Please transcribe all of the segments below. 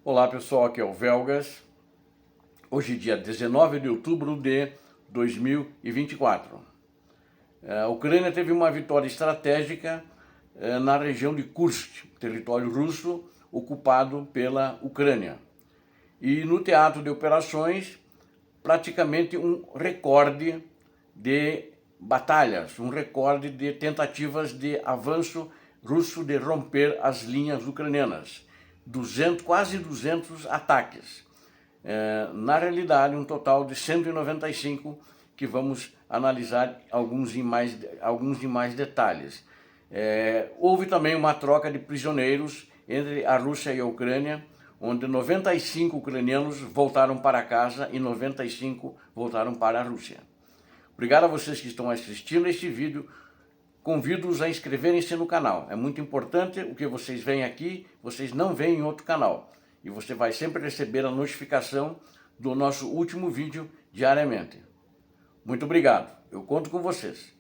Olá pessoal, aqui é o Velgas. Hoje dia 19 de outubro de 2024. A Ucrânia teve uma vitória estratégica na região de Kursk, território russo ocupado pela Ucrânia. E no teatro de operações, praticamente um recorde de batalhas, um recorde de tentativas de avanço russo de romper as linhas ucranianas. Quase 200 ataques. Na realidade, um total de 195 que vamos analisar alguns em mais detalhes. Houve também uma troca de prisioneiros entre a Rússia e a Ucrânia, onde 95 ucranianos voltaram para casa e 95 voltaram para a Rússia. Obrigado a vocês que estão assistindo este vídeo. Convido-os a inscreverem-se no canal. É muito importante o que vocês veem aqui, vocês não veem em outro canal. E você vai sempre receber a notificação do nosso último vídeo diariamente. Muito obrigado. Eu conto com vocês.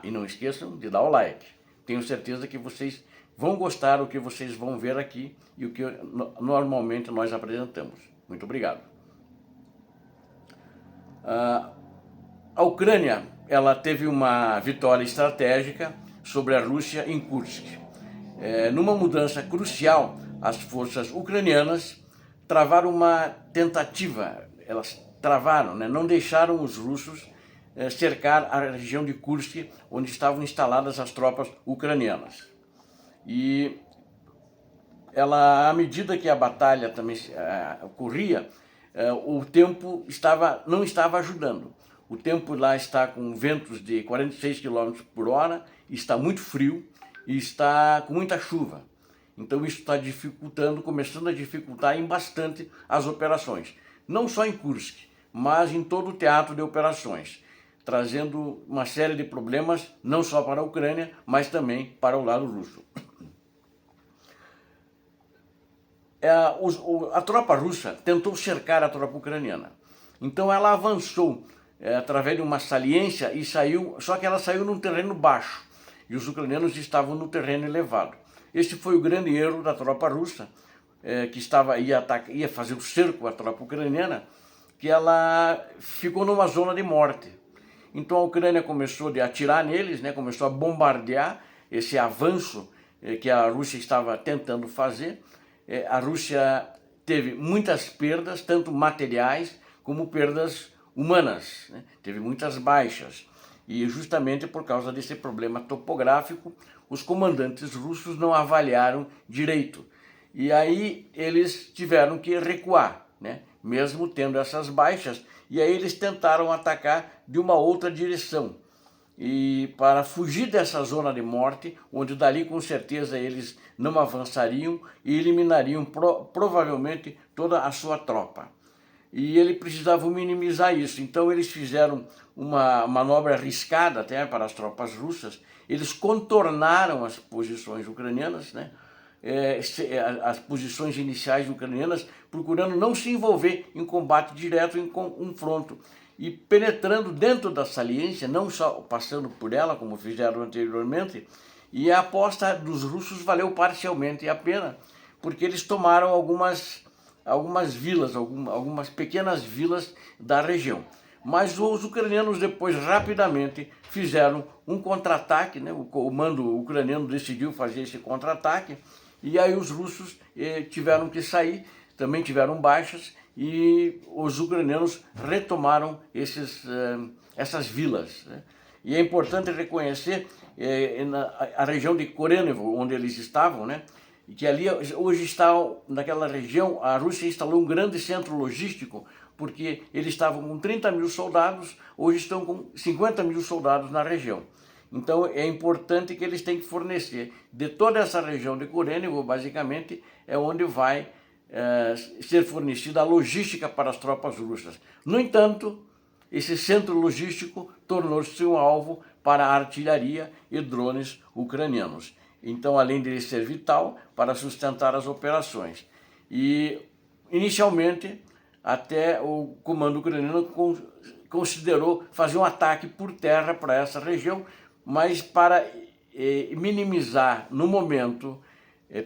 E não esqueçam de dar o like. Tenho certeza que vocês vão gostar do que vocês vão ver aqui e o que normalmente nós apresentamos. Muito obrigado. A Ucrânia, ela teve uma vitória estratégica sobre a Rússia em Kursk. Numa mudança crucial, as forças ucranianas travaram uma tentativa, elas travaram, não deixaram os russos cercar a região de Kursk, onde estavam instaladas as tropas ucranianas. E à medida que a batalha também ocorria, o tempo não estava ajudando. O tempo lá está com ventos de 46 km por hora, está muito frio e está com muita chuva. Então isso está começando a dificultar em bastante as operações. Não só em Kursk, mas em todo o teatro de operações, trazendo uma série de problemas, não só para a Ucrânia, mas também para o lado russo. A tropa russa tentou cercar a tropa ucraniana. Então ela avançou através de uma saliência e saiu, só que ela saiu num terreno baixo e os ucranianos estavam no terreno elevado. Este foi o grande erro da tropa russa, que ia fazer o cerco à tropa ucraniana, que ela ficou numa zona de morte. Então a Ucrânia começou a atirar neles, começou a bombardear esse avanço que a Rússia estava tentando fazer. A Rússia teve muitas perdas, tanto materiais como perdas humanas, teve muitas baixas. E justamente por causa desse problema topográfico, os comandantes russos não avaliaram direito. E aí eles tiveram que recuar, mesmo tendo essas baixas. E aí eles tentaram atacar de uma outra direção. E para fugir dessa zona de morte, onde dali com certeza eles não avançariam e eliminariam provavelmente toda a sua tropa. E ele precisava minimizar isso, então eles fizeram uma manobra arriscada até para as tropas russas. Eles contornaram as posições ucranianas, as posições iniciais ucranianas, procurando não se envolver em combate direto, em confronto, e penetrando dentro da saliência, não só passando por ela, como fizeram anteriormente. E a aposta dos russos valeu parcialmente a pena, porque eles tomaram algumas vilas, algumas pequenas vilas da região. Mas os ucranianos depois rapidamente fizeram um contra-ataque, o comando ucraniano decidiu fazer esse contra-ataque, e aí os russos tiveram que sair, também tiveram baixas, e os ucranianos retomaram essas vilas. E é importante reconhecer a região de Korenevo, onde eles estavam, e que ali hoje está, naquela região, a Rússia instalou um grande centro logístico, porque eles estavam com 30 mil soldados, hoje estão com 50 mil soldados na região. Então é importante que eles têm que fornecer de toda essa região de Korenevo, basicamente, é onde vai ser fornecida a logística para as tropas russas. No entanto, esse centro logístico tornou-se um alvo para a artilharia e drones ucranianos. Então, além de ele ser vital para sustentar as operações. E, inicialmente, até o comando ucraniano considerou fazer um ataque por terra para essa região, mas para minimizar, no momento,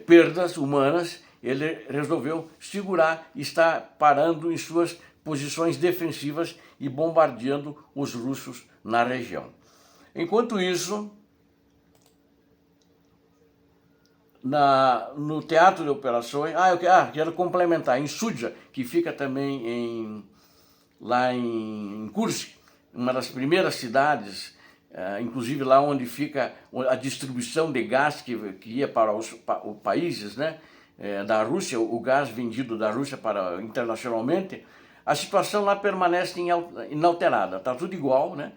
perdas humanas, ele resolveu segurar e está parando em suas posições defensivas e bombardeando os russos na região. Enquanto isso, no teatro de operações, quero complementar, em Sudzha, que fica também lá em Kursk, uma das primeiras cidades, inclusive lá onde fica a distribuição de gás que ia para os países, né, da Rússia, o gás vendido da Rússia internacionalmente, a situação lá permanece inalterada, está tudo igual, né?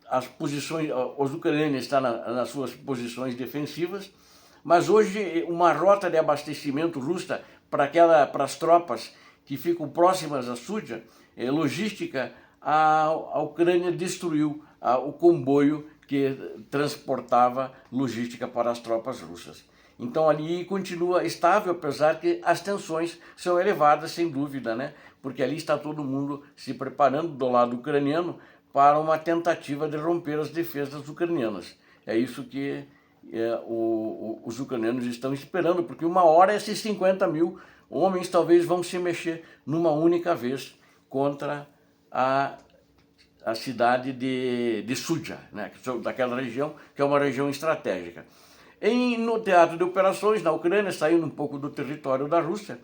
As posições, os ucranianos estão nas suas posições defensivas, mas hoje uma rota de abastecimento russa para as tropas que ficam próximas a Sudzha, logística, a Ucrânia destruiu o comboio que transportava logística para as tropas russas. Então ali continua estável, apesar que as tensões são elevadas, sem dúvida, né? Porque ali está todo mundo se preparando do lado ucraniano para uma tentativa de romper as defesas ucranianas. É isso que os ucranianos estão esperando, porque uma hora esses 50 mil homens talvez vão se mexer numa única vez contra a cidade de Sudzha, né, daquela região, que é uma região estratégica. No teatro de operações, na Ucrânia, saindo um pouco do território da Rússia,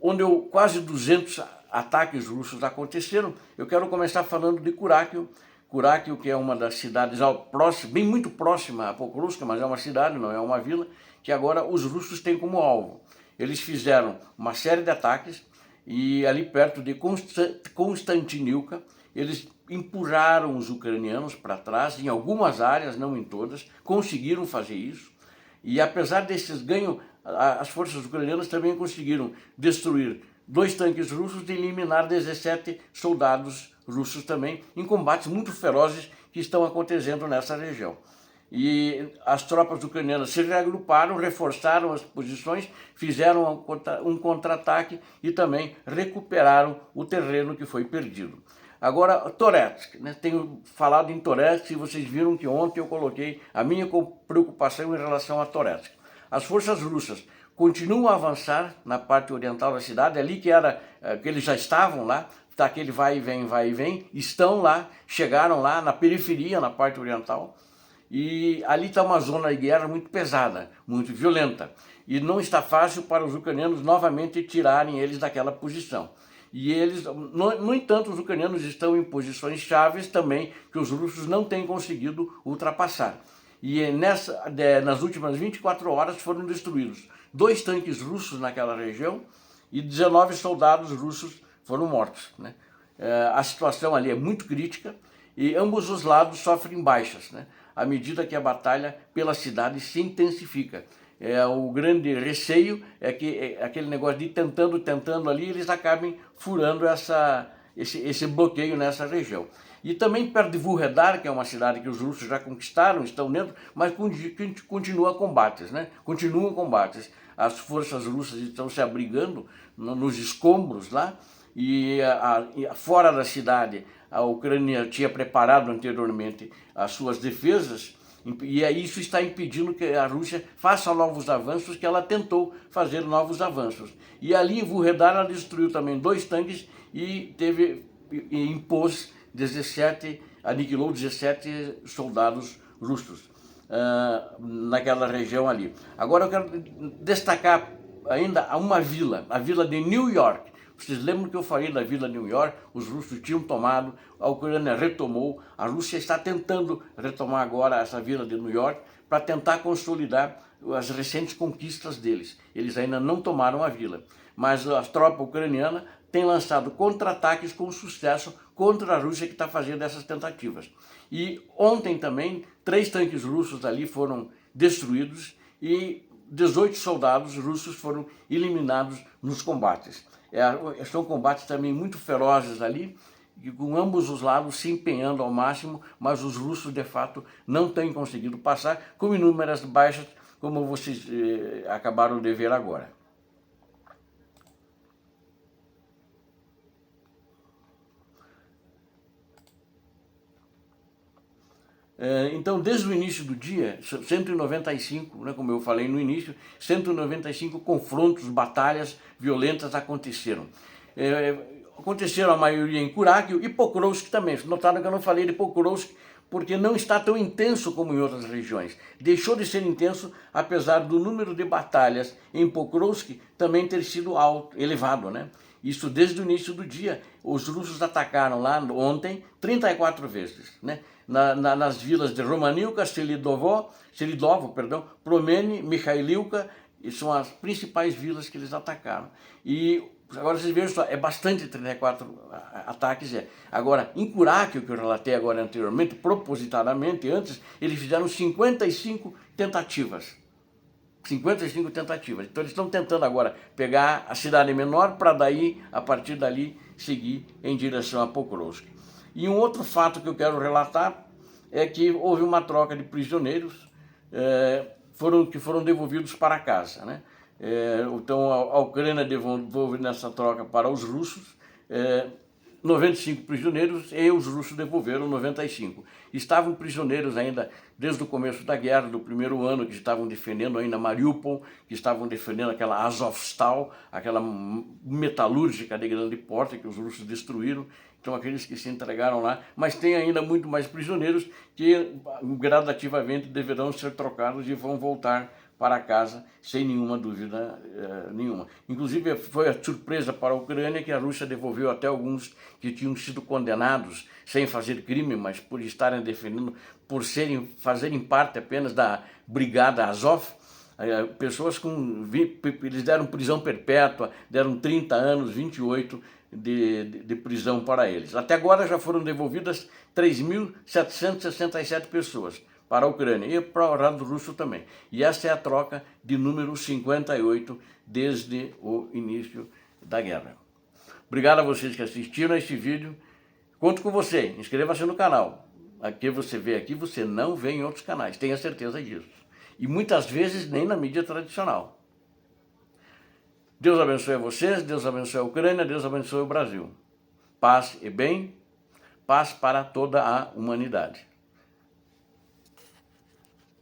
onde quase 200 ataques russos aconteceram, eu quero começar falando de Kurakio. Kurakio, que é uma das cidades bem muito próxima a Pokrovsk, mas é uma cidade, não é uma vila, que agora os russos têm como alvo. Eles fizeram uma série de ataques e ali perto de Konstantinivka, eles empurraram os ucranianos para trás, em algumas áreas, não em todas, conseguiram fazer isso. E apesar desses ganhos, as forças ucranianas também conseguiram destruir 2 tanques russos e eliminar 17 soldados russos também, em combates muito ferozes que estão acontecendo nessa região. E as tropas ucranianas se reagruparam, reforçaram as posições, fizeram um contra-ataque e também recuperaram o terreno que foi perdido. Agora, Toretsk, né? Tenho falado em Toretsk e vocês viram que ontem eu coloquei a minha preocupação em relação a Toretsk. As forças russas continuam a avançar na parte oriental da cidade, ali que eles já estavam lá, está aquele vai e vem, estão lá, chegaram lá na periferia, na parte oriental, e ali está uma zona de guerra muito pesada, muito violenta, e não está fácil para os ucranianos novamente tirarem eles daquela posição. E eles, no entanto, os ucranianos estão em posições chaves também que os russos não têm conseguido ultrapassar. E nas últimas 24 horas foram destruídos 2 tanques russos naquela região e 19 soldados russos foram mortos, né? A situação ali é muito crítica e ambos os lados sofrem baixas, né, à medida que a batalha pela cidade se intensifica. O grande receio é que aquele negócio de tentando ali, eles acabem furando esse bloqueio nessa região. E também perto de Vuhledar, que é uma cidade que os russos já conquistaram, estão dentro, mas continua combates, né? Continuam combates. As forças russas estão se abrigando nos escombros lá, e fora da cidade a Ucrânia tinha preparado anteriormente as suas defesas, e isso está impedindo que a Rússia faça novos avanços, que ela tentou fazer novos avanços. E ali em Vuhledar ela destruiu também 2 tanques e impôs 17, aniquilou 17 soldados russos naquela região ali. Agora eu quero destacar ainda uma vila, a vila de New York. Vocês lembram que eu falei da vila de New York? Os russos tinham tomado, a Ucrânia retomou, a Rússia está tentando retomar agora essa vila de New York para tentar consolidar as recentes conquistas deles. Eles ainda não tomaram a vila, mas a tropa ucraniana tem lançado contra-ataques com sucesso contra a Rússia, que está fazendo essas tentativas. E ontem também 3 tanques russos ali foram destruídos e 18 soldados russos foram eliminados nos combates. São combates também muito ferozes ali, com ambos os lados se empenhando ao máximo, mas os russos de fato não têm conseguido passar, com inúmeras baixas, como vocês acabaram de ver agora. Então, desde o início do dia, 195, né, como eu falei no início, 195 confrontos, batalhas violentas aconteceram. Aconteceram a maioria em Kurákio e Pokrovsk também. Notaram que eu não falei de Pokrovsk porque não está tão intenso como em outras regiões. Deixou de ser intenso, apesar do número de batalhas em Pokrovsk também ter sido alto, elevado, né? Isso desde o início do dia. Os russos atacaram lá ontem 34 vezes, né? Nas vilas de Romanivka, Selidovo, Promene, Mikhailivka, e são as principais vilas que eles atacaram. E agora vocês vejam só, é bastante 34 ataques. Agora, em Kurákio, que eu relatei agora anteriormente, propositadamente, antes, eles fizeram 55 tentativas. 55 tentativas. Então eles estão tentando agora pegar a cidade menor para daí, a partir dali, seguir em direção a Pokrovsk. E um outro fato que eu quero relatar é que houve uma troca de prisioneiros que foram devolvidos para casa, né? Então a Ucrânia devolve nessa troca para os russos 95 prisioneiros e os russos devolveram 95. Estavam prisioneiros ainda desde o começo da guerra, do primeiro ano, que estavam defendendo ainda Mariupol, que estavam defendendo aquela Azovstal, aquela metalúrgica de grande porte que os russos destruíram. Então aqueles que se entregaram lá, mas tem ainda muito mais prisioneiros que gradativamente deverão ser trocados e vão voltar para casa sem nenhuma dúvida nenhuma. Inclusive foi a surpresa para a Ucrânia que a Rússia devolveu até alguns que tinham sido condenados sem fazer crime, mas por estarem defendendo, por fazerem parte apenas da Brigada Azov. Pessoas eles deram prisão perpétua, deram 30 anos, 28 de prisão para eles. Até agora já foram devolvidas 3.767 pessoas para a Ucrânia e para o lado russo também. E essa é a troca de número 58 desde o início da guerra. Obrigado a vocês que assistiram a este vídeo. Conto com você, inscreva-se no canal. Aqui você vê aqui, você não vê em outros canais, tenha certeza disso. E muitas vezes nem na mídia tradicional. Deus abençoe a vocês, Deus abençoe a Ucrânia, Deus abençoe o Brasil. Paz e bem, paz para toda a humanidade.